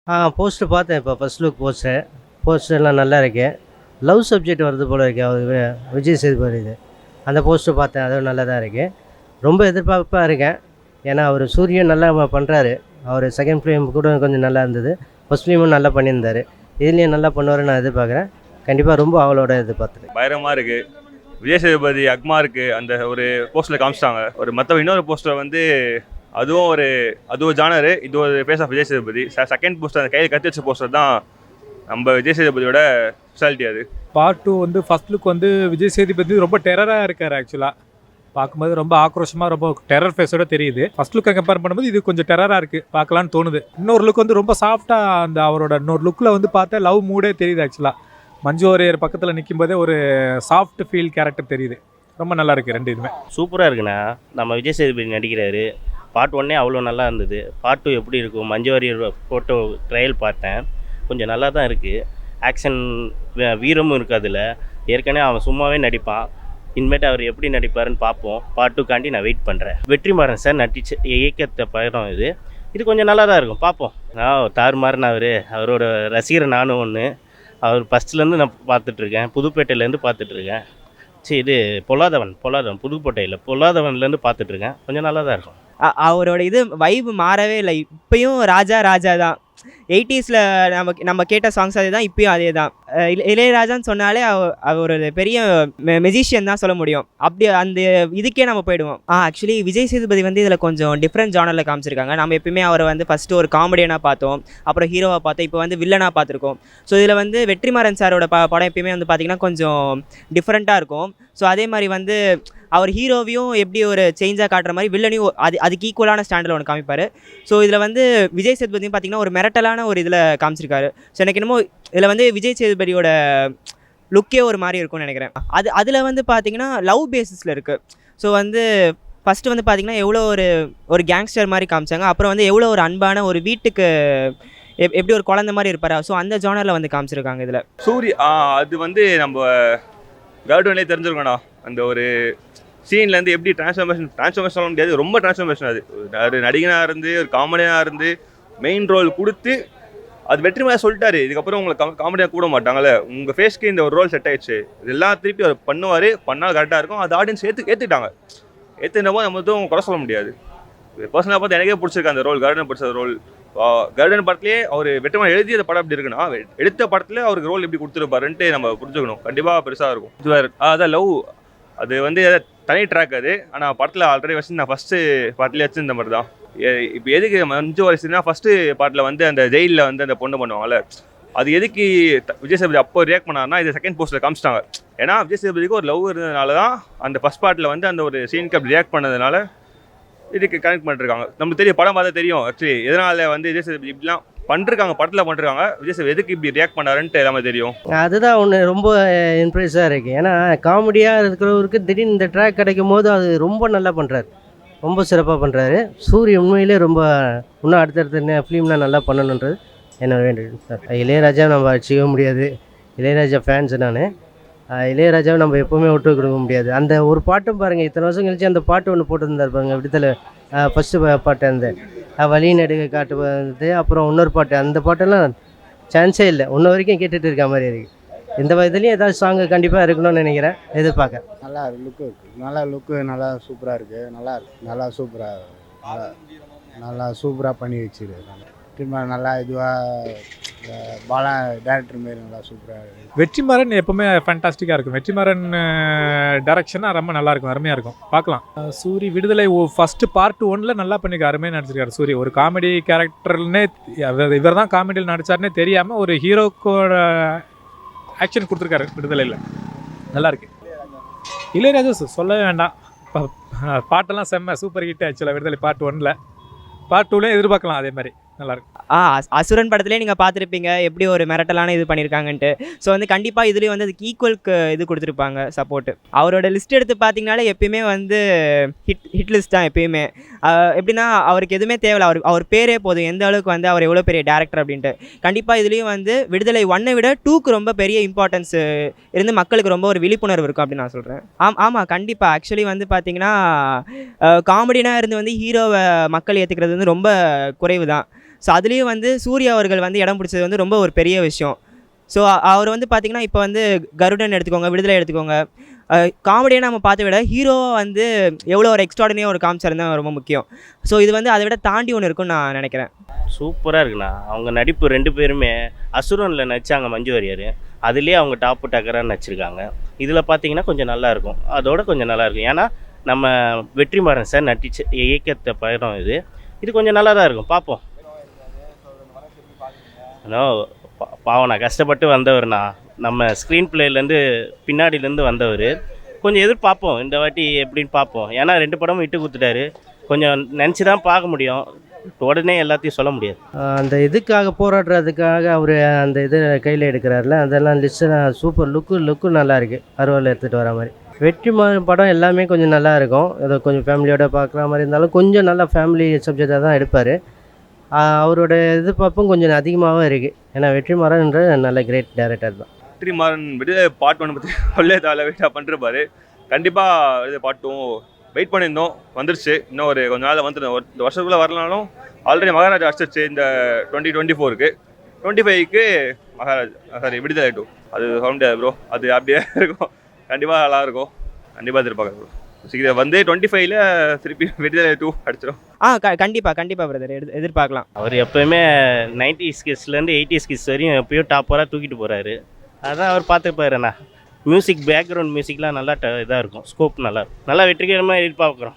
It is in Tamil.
போஸ்டர் பார்த்தேன். இப்போ ஃபர்ஸ்ட் லுக் போஸ்டர்லாம் நல்லா இருக்கு. லவ் சப்ஜெக்ட் வருது போல இருக்கு அவர் விஜய் சேதுபதி இது. அந்த போஸ்டர் பார்த்தேன், அதுவும் நல்லா தான் இருக்கு. ரொம்ப எதிர்பார்ப்பாக இருக்கேன். ஏன்னா அவர் சூரியன் நல்லா பண்ணுறாரு. அவர் செகண்ட் ஃபிலிம் கூட கொஞ்சம் நல்லா இருந்தது. ஃபர்ஸ்ட் ஃபிலிமும் நல்லா பண்ணியிருந்தார். இதுலேயும் நல்லா பண்ணுவாருன்னு நான் எதிர்பார்க்குறேன். கண்டிப்பாக ரொம்ப அவளோட எதிர்பார்த்துருக்கேன். பயங்கரமாக இருக்குது. விஜய் சேதுபதி அக்மாருக்கு அந்த ஒரு போஸ்டரில் காமிச்சிட்டாங்க. ஒரு மற்ற இன்னொரு போஸ்டர் வந்து அதுவும் ஒரு ஜானரு, இது ஒரு face of Vijay Sethupathi. Second poster அந்த கையில் கத்தி வச்ச போஸ்டர் தான் நம்ம விஜய் சேதுபதியோட ஸ்பெஷாலிட்டி. அது பார்ட் 2 வந்து ஃபர்ஸ்ட் லுக் வந்து விஜய் சேதுபதி ரொம்ப டெரராக இருக்கார். ஆக்சுவலாக பார்க்கும்போது ரொம்ப ஆக்ரோஷமாக ரொம்ப டெரர் ஃபேஸோட தெரியுது. ஃபர்ஸ்ட் லுக்கை கம்பேர் பண்ணும்போது இது கொஞ்சம் டெரராக இருக்குது, பார்க்கலான்னு தோணுது. இன்னொரு லுக் வந்து ரொம்ப சாஃப்டாக அந்த அவரோட இன்னொரு லுக்கில் வந்து பார்த்தா லவ் மூடே தெரியுது. ஆக்சுவலாக மஞ்சு வாரியர் பக்கத்தில் நிற்கும் போதே ஒரு சாஃப்ட் ஃபீல் கேரக்டர் தெரியுது. ரொம்ப நல்லா இருக்குது ரெண்டு இதுவுமே. சூப்பராக இருக்குண்ணா. நம்ம விஜய் சேதுபதி நடிக்கிறாரு. பார்ட் 1 அவ்வளோ நல்லா இருந்தது. பார்ட் 2 எப்படி இருக்கும்? மஞ்சு வாரியர் ஃபோட்டோ ட்ரையல் பார்த்தேன், கொஞ்சம் நல்லா தான் இருக்குது. ஆக்ஷன் வீரமும் இருக்குது அதில். ஏற்கனவே அவன் சும்மாவே நடிப்பான். இனிமேட்டு அவர் எப்படி நடிப்பாருன்னு பார்ப்போம். பார்ட் 2 நான் வெயிட் பண்ணுறேன். வெற்றிமாறன் சார் நடிச்ச இயக்கத்தை படம் இது கொஞ்சம் நல்லா தான் இருக்கும், பார்ப்போம். தாறுமாறுன்னு அவரோட ரசிகர் நானும் ஒன்று. அவர் ஃபஸ்ட்லேருந்து நான் பார்த்துட்ருக்கேன், புதுப்பேட்டையிலேருந்து பார்த்துட்ருக்கேன். சரி, இது பொல்லாதவன் புதுக்கோட்டையில் பொல்லாதவன்லேருந்து பார்த்துட்ருக்கேன். கொஞ்சம் நல்லா தான் இருக்கும். அவரோட இது வைப் மாறவே இல்லை. இப்பயும் ராஜா தான். 80s நம்ம கேட்ட சாங்ஸ் அதே தான், இப்பயும் அதே தான். இளையராஜான்னு சொன்னாலே அவர் ஒரு பெரிய மெஜிஷியன் தான் சொல்ல முடியும். அப்படி அந்த இதுக்கே நம்ம போயிடுவோம். ஆக்சுவலி விஜய் சேதுபதி வந்து இதில் கொஞ்சம் டிஃப்ரெண்ட் ஜானரில் காமிச்சிருக்காங்க. நம்ம எப்பயுமே அவரை வந்து ஃபஸ்ட்டு ஒரு காமெடியனாக பார்த்தோம், அப்புறம் ஹீரோவாக பார்த்தோம், இப்போ வந்து வில்லனாக பார்த்துருக்கோம். ஸோ இதில் வந்து வெற்றிமாறன் சாரோட படம் எப்பயுமே வந்து பார்த்திங்கன்னா கொஞ்சம் டிஃப்ரெண்ட்டாக இருக்கும். ஸோ அதே மாதிரி வந்து அவர் ஹீரோவையும் எப்படி ஒரு சேஞ்சாக காட்டுற மாதிரி வில்லனையும் அதுக்கு ஈக்குவலான ஸ்டாண்டில் ஒன்று காமிப்பார். ஸோ இதில் வந்து விஜய் சேதுபதியும் பார்த்திங்கன்னா ஒரு மிரட்டலான ஒரு இதில் காமிச்சிருக்காரு. ஸோ எனக்கு என்னமோ இதில் வந்து விஜய் சேதுபதியோட லுக்கே ஒரு மாதிரி இருக்கும்னு நினைக்கிறேன். அதில் வந்து பார்த்திங்கன்னா லவ் பேசிஸில் இருக்குது. ஸோ வந்து ஃபஸ்ட்டு வந்து பார்த்திங்கன்னா எவ்வளோ ஒரு கேங்ஸ்டர் மாதிரி காமிச்சாங்க. அப்புறம் வந்து எவ்வளோ ஒரு அன்பான ஒரு வீட்டுக்கு எப்படி ஒரு குழந்தை மாதிரி இருப்பார். ஸோ அந்த ஜானரில் வந்து காமிச்சிருக்காங்க இதில். அது வந்து நம்ம கவுடன்லேயே தெரிஞ்சிருக்கோண்ணா. அந்த ஒரு சீன்லேருந்து எப்படி ட்ரான்ஸ்ஃபர்மேஷன் சொல்ல முடியாது, ரொம்ப ட்ரான்ஸ்ஃபர்மேஷன். அது நடிகனாக இருந்து ஒரு காமெடியாக இருந்து மெயின் ரோல் கொடுத்து அது வெற்றிமாறன் சொல்லிட்டாரு, இதுக்கப்புறம் உங்களை காமெடியாக கூட மாட்டாங்கல்ல, உங்கள் ஃபேஸ்க்கு இந்த ஒரு ரோல் செட் ஆயிடுச்சு, இது எல்லாம் திருப்பி அவர் பண்ணால் கரெக்டாக இருக்கும். அது ஆடியன்ஸ் ஏற்றுக்கிட்டாங்க. ஏற்றுனப்போ நம்ம எதுவும் குறை சொல்ல முடியாது. பர்சனலாக பார்த்து எனக்கே பிடிச்சிருக்கு அந்த ரோல். பிடிச்ச ரோல் கர்டன் படத்துலேயே அவர் வெற்றிமாறன் எழுதிய படம் எப்படி இருக்குன்னா, எடுத்த படத்தில் அவருக்கு ரோல் எப்படி கொடுத்துருப்பாருன்ட்டு நம்ம புரிஞ்சுக்கணும். கண்டிப்பாக பெருசாக இருக்கும். அதான் லவ், அது வந்து தனி ட்ராக் அது. ஆனால் படத்தில் ஆல்ரெடி வச்சு நான் ஃபஸ்ட்டு பாட்டிலே வச்சுருந்த மாதிரி தான். இப்போ எதுக்கு மஞ்சு வாரியர்னா ஃபஸ்ட்டு பாட்டில் வந்து அந்த ஜெயிலில் வந்து அந்த பொண்ணு பண்ணுவாங்கள்ல, அது எதுக்கு விஜய் சேதுபதி அப்போ ரியாக்ட் பண்ணாருன்னா இதை செகண்ட் போஸ்ட்டில் காமிச்சிட்டாங்க. ஏன்னா விஜய் சேதுபதிக்கு ஒரு லவ் இருந்ததுனால தான் அந்த ஃபஸ்ட் பார்ட்டில் வந்து அந்த ஒரு சீனுக்கு அப்படி ரியாக்ட் பண்ணதுனால இதுக்கு கனெக்ட் பண்ணிருக்காங்க. நம்மளுக்கு தெரியும், படம் பார்த்தா தெரியும் ஆக்சுவலி எதனால் வந்து விஜய் சேதுபதி இப்படிலாம் பண்ணிருக்காங்க, படத்தில் பண்ணிருக்காங்க. விஜய் சேதுபதி எதுக்கு இப்படி ரியாக்ட் பண்ணாருன்ட்டு எல்லாமே தெரியும். அதுதான் ஒன்று ரொம்ப இம்ப்ரெஸ்ஸாக இருக்குது. ஏன்னா காமெடியாக இருக்கிறவருக்கு திடீர்னு இந்த ட்ராக் கிடைக்கும் போது அது ரொம்ப நல்லா பண்ணுறாரு, ரொம்ப சிறப்பாக பண்ணுறாரு. சூரிய உண்மையிலே ரொம்ப இன்னும் அடுத்தடுத்த ஃபிலிம்லாம் நல்லா பண்ணணுன்றது என்னோட வேண்டியது சார். இளையராஜா நம்ம அடிச்சிக்க முடியாது. இளையராஜா ஃபேன்ஸு நான். இளையராஜாவை நம்ம எப்போவுமே விட்டு கொடுக்க முடியாது. அந்த ஒரு பாட்டும் பாருங்கள், இத்தனை வருஷம் கழிச்சு அந்த பாட்டு ஒன்று போட்டுருந்தார் பாருங்கள், விடுதலை ஃபஸ்ட்டு பாட்டு அந்த வழி நடுக காட்டு வந்து, அப்புறம் இன்னொரு பாட்டு, அந்த பாட்டெல்லாம் சான்ஸே இல்லை, இன்ன வரைக்கும் கேட்டுட்டு இருக்க மாதிரி இருக்குது. இந்த இதுலேயும் ஏதாவது சாங்கு கண்டிப்பாக இருக்கணும்னு நினைக்கிறேன், எதிர்பார்க்க. நல்லா லுக்கு இருக்குது, நல்லா சூப்பராக இருக்குது, நல்லா சூப்பராக பண்ணி வச்சுருக்காங்க. நல்லா இதுவாக பாலா டேரக்டர் மாரி நல்லா சூப்பராக இருக்குது. வெற்றிமாறன் எப்போவுமே ஃபேண்டாஸ்டிக்காக இருக்கும். வெற்றிமாறன் டைரக்ஷனாக ரொம்ப நல்லாயிருக்கும், அருமையாக இருக்கும், பார்க்கலாம். சூரி விடுதலை ஃபஸ்ட்டு பார்ட் 1 நல்லா பண்ணியிருக்காரு, அருமையாக நடிச்சிருக்காரு சூரி. ஒரு காமெடி கேரக்டர்னே இவர் தான் காமெடியில் நடித்தார்னே தெரியாமல் ஒரு ஹீரோக்கோட ஆக்ஷன் கொடுத்துருக்காரு விடுதலையில், நல்லாயிருக்கு. இளையராஜா சொல்லவே வேண்டாம், பாட்டெல்லாம் செம்ம சூப்பர் ஹிட் ஆக்சுவலாக விடுதலை பார்ட் 1. பார்ட் 2லேயும் எதிர்பார்க்கலாம் அதே மாதிரி, நல்லாயிருக்கும். அசுரன் படத்துலேயே நீங்கள் பார்த்துருப்பீங்க எப்படி ஒரு மிரட்டலான இது பண்ணியிருக்காங்கன்ட்டு. ஸோ வந்து கண்டிப்பாக இதுலேயும் வந்து அதுக்கு ஈக்குவலுக்கு இது கொடுத்துருப்பாங்க சப்போர்ட்டு. அவரோட லிஸ்ட் எடுத்து பார்த்தீங்கனாலே எப்பயுமே வந்து ஹிட் லிஸ்ட் தான் எப்பயுமே. எப்படின்னா அவருக்கு எதுவுமே தேவையில்லை, அவர் பேரே போதும் எந்த அளவுக்கு வந்து அவர் எவ்வளோ பெரிய டேரக்டர் அப்படின்ட்டு. கண்டிப்பாக இதுலேயும் வந்து விடுதலை 1 விட 2க்கு ரொம்ப பெரிய இம்பார்ட்டன்ஸ் இருந்து மக்களுக்கு ரொம்ப ஒரு விழிப்புணர்வு இருக்கும் அப்படின்னு நான் சொல்கிறேன். ஆமாம் கண்டிப்பாக. ஆக்சுவலி வந்து பார்த்தீங்கன்னா காமெடினாக இருந்து வந்து ஹீரோவை மக்கள் ஏற்றுக்கிறது வந்து ரொம்ப குறைவு தான். ஸோ அதுலேயும் வந்து சூர்யா அவர்கள் வந்து இடம் பிடிச்சது வந்து ரொம்ப ஒரு பெரிய விஷயம். ஸோ அவர் வந்து பார்த்திங்கன்னா இப்போ வந்து கருடன் எடுத்துக்கோங்க, விடுதலை எடுத்துக்கோங்க, காமெடியை நம்ம பார்த்த விட ஹீரோவாக வந்து எவ்வளோ ஒரு எக்ஸ்ட்ராடனியாக ஒரு காமிச்சாருன்னு தான் ரொம்ப முக்கியம். ஸோ இது வந்து அதை விட தாண்டி ஒன்று இருக்குன்னு நான் நினைக்கிறேன். சூப்பராக இருக்குண்ணா. அவங்க நடிப்பு 2 பேருமே அசுரனில் நடித்தாங்க மஞ்சு வாரியர், அதுலேயே அவங்க டாப்பு டக்கராக நடிச்சிருக்காங்க. இதில் பார்த்தீங்கன்னா கொஞ்சம் நல்லாயிருக்கும், அதோட கொஞ்சம் நல்லாயிருக்கும். ஏன்னா நம்ம வெற்றிமாறன் சார் நடிச்சு இயக்கத்த படம் இது கொஞ்சம் நல்லா தான் இருக்கும், பார்ப்போம். ஆனால் பாவம், நான் கஷ்டப்பட்டு வந்தவர்ண்ணா, நம்ம ஸ்க்ரீன் பிளேலேருந்து பின்னாடியிலேருந்து வந்தவர். கொஞ்சம் எதிர்பார்ப்போம் இந்த வாட்டி எப்படின்னு பார்ப்போம். ஏன்னா 2 படமும் விட்டு கொடுத்துட்டாரு, கொஞ்சம் நினச்சி தான் பார்க்க முடியும், உடனே எல்லாத்தையும் சொல்ல முடியாது. அந்த இதுக்காக போராடுறதுக்காக அவர் அந்த இது கையில் எடுக்கிறாருல, அதெல்லாம் லிஸ்ட்டு சூப்பர். லுக்கு நல்லா இருக்குது, அறுவல் எடுத்துகிட்டு வர மாதிரி. வெற்றிமாறன் படம் எல்லாமே கொஞ்சம் நல்லா இருக்கும், ஏதோ கொஞ்சம் ஃபேமிலியோட பார்க்குற மாதிரி இருந்தாலும் கொஞ்சம் நல்லா ஃபேமிலி சப்ஜெக்டாக தான் எடுப்பார். அவரோட எதிர்பார்ப்பும் கொஞ்சம் அதிகமாகவும் இருக்குது. ஏன்னா வெற்றிமாறன்ற நல்ல கிரேட் டைரக்டர் தான். வெற்றிமாறன் விடுதலை பார்ட் 1 பற்றி சொல்லே தால வெயிட்டாக பண்ணிருப்பாரு. கண்டிப்பாக இது பார்ட் 2 வெயிட் பண்ணியிருந்தோம், வந்துருச்சு. இன்னும் ஒரு கொஞ்ச நாள் வந்துடும், இந்த வருஷத்துக்குள்ளே வரலனாலும் ஆல்ரெடி மகாராஜா அடிச்சிருச்சு இந்த 2024க்கு. 25க்கு விடுதலை 2 அது சொல்ல முடியாது ப்ரோ, அது அப்படியே இருக்கும். கண்டிப்பாக நல்லாயிருக்கும், கண்டிப்பாக எதிர்பார்க்குறேன் ப்ரோ. சீக்கிரம் வந்து 25ல் திருப்பி விடுதலை 2 அடிச்சிடும். கண்டிப்பாக பிரதர் எதிர்பார்க்கலாம். அவர் எப்போயுமே 90s கிட்ஸ்லேருந்து 80s கிட்ஸ் வரையும் எப்பயும் டாப்பராக தூக்கிட்டு போகிறாரு. அதான் அவர் பார்த்துப்பாருண்ணா. மியூசிக் பேக்ரவுண்ட் மியூசிக்லாம் நல்லா இதாக இருக்கும், ஸ்கோப் நல்லா இருக்கும். நல்லா வெற்றிகரமாக எதிர்பார்க்குறோம்.